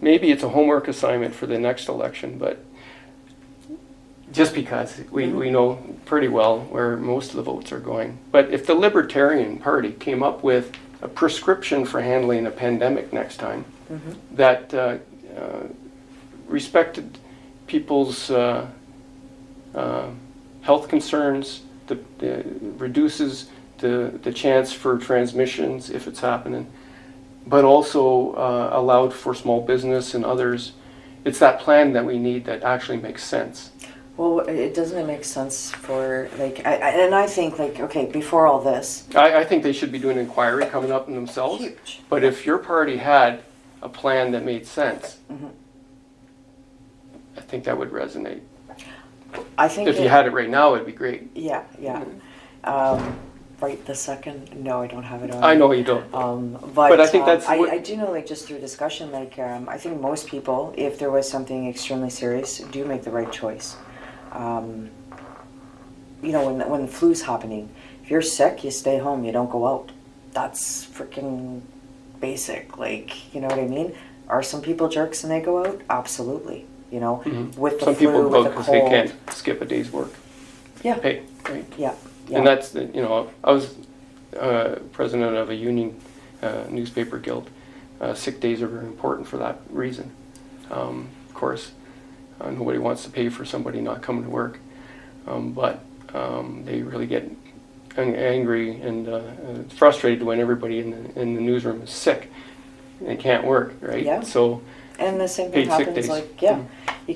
maybe it's a homework assignment for the next election, but just because we know pretty well where most of the votes are going. But if the Libertarian Party came up with a prescription for handling a pandemic next time that respected people's health concerns, reduces the chance for transmissions if it's happening, but also allowed for small business and others, it's that plan that we need that actually makes sense. Well, it doesn't make sense for, like, I think, like, okay, before all this. I think they should be doing an inquiry coming up in themselves. Huge. But if your party had a plan that made sense, I think that would resonate. I think if you had it right now, it'd be great. Yeah. Right this second, no, I don't have it on. I know you don't. But I think that's. I do know, like, just through discussion, like, I think most people, if there was something extremely serious, do make the right choice. You know, when the flu's happening, if you're sick, you stay home, you don't go out. That's freaking basic, like, you know what I mean? Are some people jerks and they go out? Absolutely, you know, with the some flu, people go with the because cold. they can't skip a day's work. Yeah. Pay, right? Yeah. And that's, you know, I was president of a union newspaper guild. Sick days are very important for that reason. Of course, nobody wants to pay for somebody not coming to work, but they really get angry and frustrated when everybody in the newsroom is sick and they can't work, right? Yeah. So, and the same thing paid sick happens, days. like, you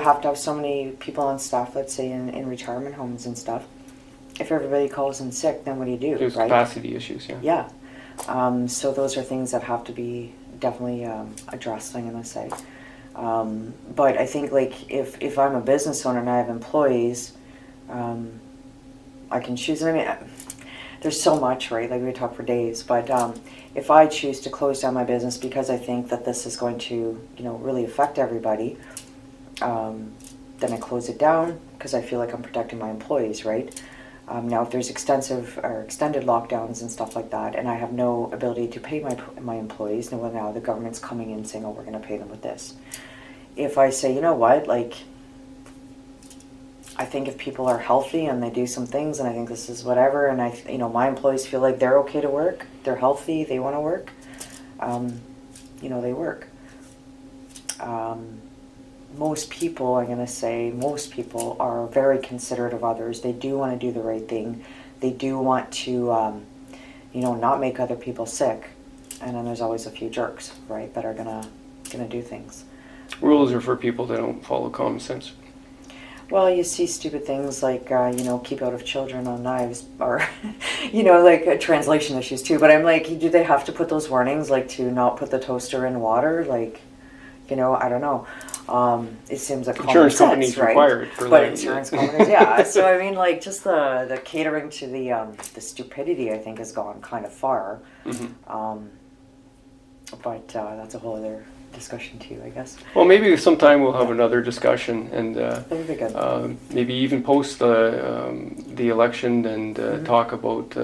have to have so many people on staff, let's say in retirement homes and stuff. If everybody calls in sick, then what do you do? there's right? capacity issues, yeah. Yeah. So those are things that have to be definitely addressed, I'm going to say. But I think, like, if I'm a business owner and I have employees, I can choose. I mean, there's so much, right? Like, we talk for days. But if I choose to close down my business because I think that this is going to, you know, really affect everybody, then I close it down because I feel like I'm protecting my employees, right? Now, if there's extensive or extended lockdowns and stuff like that, and I have no ability to pay my employees, now the government's coming in saying, oh, we're going to pay them with this. If I say, you know what, like, I think if people are healthy and they do some things, and I think this is whatever, and you know, my employees feel like they're okay to work, they're healthy, they want to work, you know, they work. Most people, I'm going to say, most people are very considerate of others. They do want to do the right thing. They do want to, you know, not make other people sick. And then there's always a few jerks, right, that are gonna do things. Rules are for people that don't follow common sense. Well, you see stupid things like, you know, keep out of children on knives, or, you know, like translation issues too. But I'm like, do they have to put those warnings, like to not put the toaster in water? Like, you know, I don't know. It seems like common sense, right? Required for, but insurance companies, yeah. So I mean, like, just the catering to the stupidity, I think, has gone kind of far. But that's a whole other discussion too, I guess. Well, maybe sometime we'll have another discussion, and that'd be good. maybe even post the election and talk about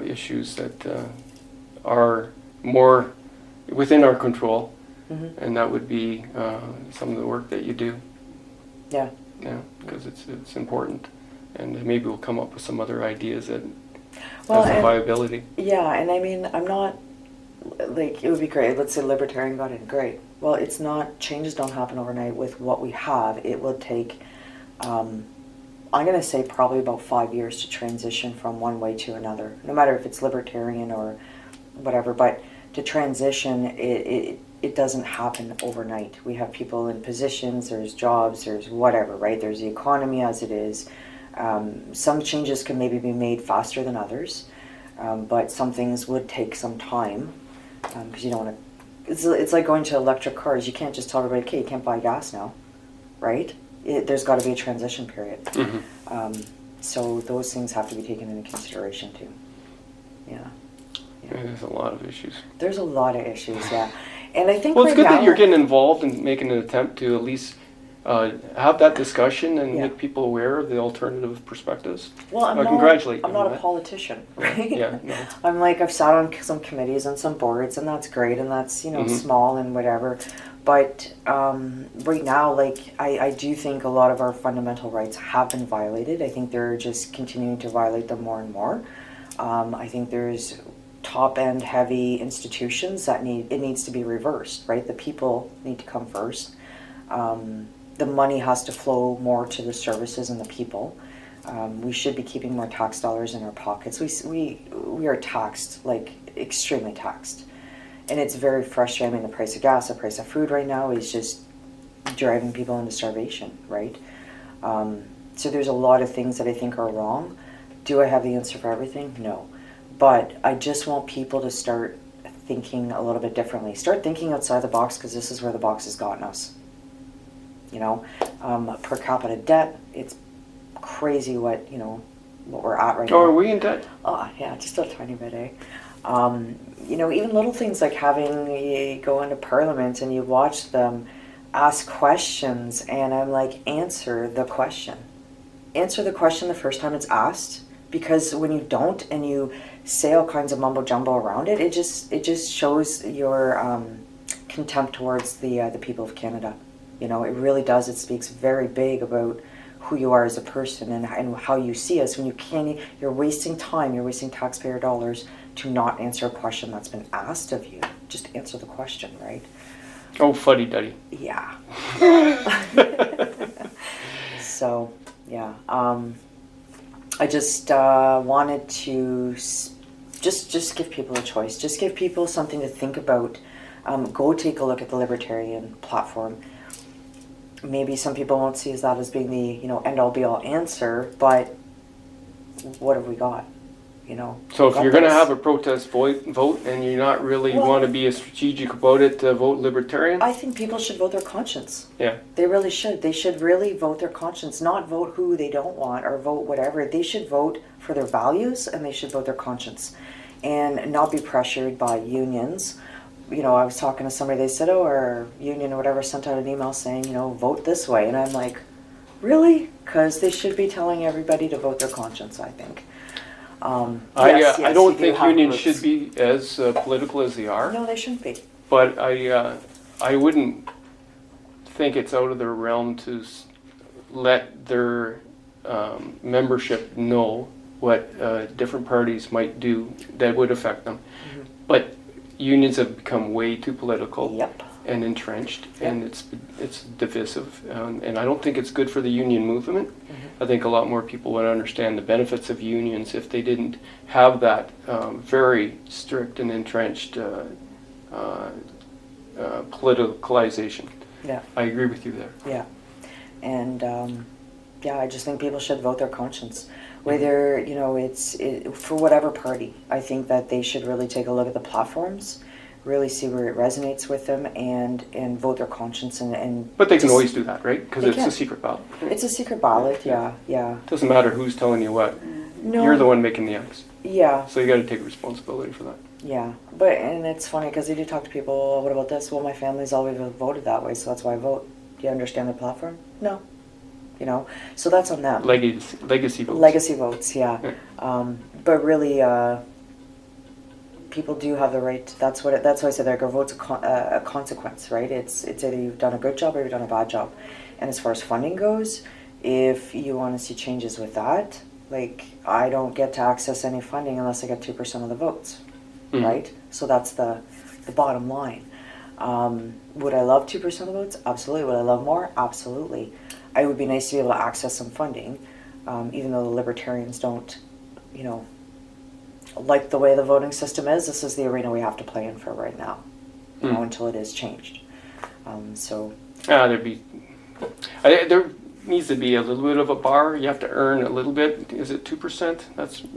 issues that are more within our control. And that would be some of the work that you do. Yeah. Yeah, because it's important, and maybe we'll come up with some other ideas that has a viability. Yeah, and I mean, I'm not, like, it would be great. Let's say Libertarian got in, great. Well, it's not, changes don't happen overnight with what we have. It will take, I'm going to say probably about 5 years to transition from one way to another, no matter if it's Libertarian or whatever, but to transition, it doesn't happen overnight. We have people in positions, there's jobs, there's whatever, right? There's the economy as it is. Some changes can maybe be made faster than others, but some things would take some time, because you don't want to, it's like going to electric cars. You can't just tell everybody, okay, you can't buy gas now, right? There's got to be a transition period. So those things have to be taken into consideration too. Yeah. There's a lot of issues. There's a lot of issues, yeah. And I think well, it's good that you're getting involved and making an attempt to at least have that discussion and Yeah. make people aware of the alternative perspectives. Well, I congratulate I'm you on not a that. politician, right? Yeah, no. I'm like, I've sat on some committees and some boards, and that's great, and that's, you know, Mhm. small and whatever. But right now, like, I do think a lot of our fundamental rights have been violated. I think they're just continuing to violate them more and more. I think there's top-end heavy institutions that needs to be reversed, right? The people need to come first. The money has to flow more to the services and the people. We should be keeping more tax dollars in our pockets. We are taxed, like extremely taxed, and it's very frustrating. I mean, the price of gas, the price of food right now is just driving people into starvation, right? So there's a lot of things that I think are wrong. Do I have the answer for everything? No, but I just want people to start thinking a little bit differently. Start thinking outside the box, because this is where the box has gotten us. You know, per capita debt, it's crazy what we're at right now. Oh, are we in debt? Oh yeah, just a tiny bit, eh? You know, even little things like having you go into Parliament and you watch them ask questions, and I'm like, answer the question. Answer the question the first time it's asked, because when you don't and you say all kinds of mumbo jumbo around it, it just shows your contempt towards the people of Canada. You know, it really does. It speaks very big about who you are as a person and how you see us. When you're wasting time, you're wasting taxpayer dollars to not answer a question that's been asked of you. Just answer the question, right? Oh, fuddy-duddy. Yeah. So, yeah. I just wanted to just give people a choice. Just give people something to think about. Go take a look at the Libertarian platform. Maybe some people won't see that as being the end-all be-all answer, but what have we got? So if you're going to have a protest vote and you're not really want to be as strategic about it, vote Libertarian? I think people should vote their conscience. Yeah. They really should. They should really vote their conscience, not vote who they don't want or vote whatever. They should vote for their values, and they should vote their conscience and not be pressured by unions. I was talking to somebody, they said, our union or whatever sent out an email saying, vote this way. And I'm like, really? Because they should be telling everybody to vote their conscience, I think. I don't think unions groups. should be as political as they are. No, they shouldn't be. But I wouldn't think it's out of their realm to let their membership know what different parties might do that would affect them. Mm-hmm. But unions have become way too political. Yep. And entrenched, and it's divisive, and I don't think it's good for the union movement. Mm-hmm. I think a lot more people would understand the benefits of unions if they didn't have that very strict and entrenched politicalization. Yeah. I agree with you there. Yeah. And I just think people should vote their conscience. Whether, it's for whatever party. I think that they should really take a look at the platforms, really see where it resonates with them, and vote their conscience. But they can always do that, right? Because it's a secret ballot. It's a secret ballot, yeah. It doesn't matter who's telling you what. No. You're the one making the X. Yeah. So you got to take responsibility for that. Yeah. And it's funny because you do talk to people, well, what about this? Well, my family's always voted that way, so that's why I vote. Do you understand the platform? No. So that's on them. Legacy votes. Legacy votes, yeah. But really, people do have the right. That's why I said that a vote's a consequence, right? It's either you've done a good job or you've done a bad job. And as far as funding goes, if you want to see changes with that, like I don't get to access any funding unless I get 2% of the votes, right? So that's the bottom line. Would I love 2% of the votes? Absolutely. Would I love more? Absolutely. It would be nice to be able to access some funding, even though the Libertarians don't, like the way the voting system is. This is the arena we have to play in for right now, until it is changed. There needs to be a little bit of a bar. You have to earn a little bit. Is it 2%?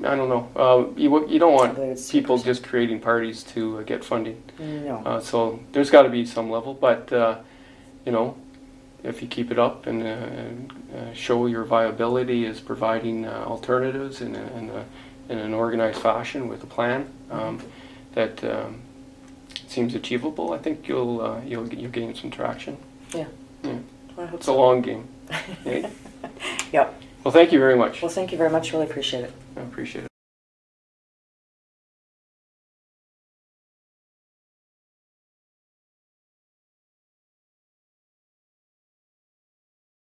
I don't know. You don't want people just creating parties to get funding. No. So there's got to be some level, but if you keep it up and show your viability as providing alternatives in an organized fashion with a plan that seems achievable, I think you'll gain some traction. Yeah. 100%. hope It's a so. long game. Okay? Yep. Well, thank you very much. Well, thank you very much. Really appreciate it. I appreciate it.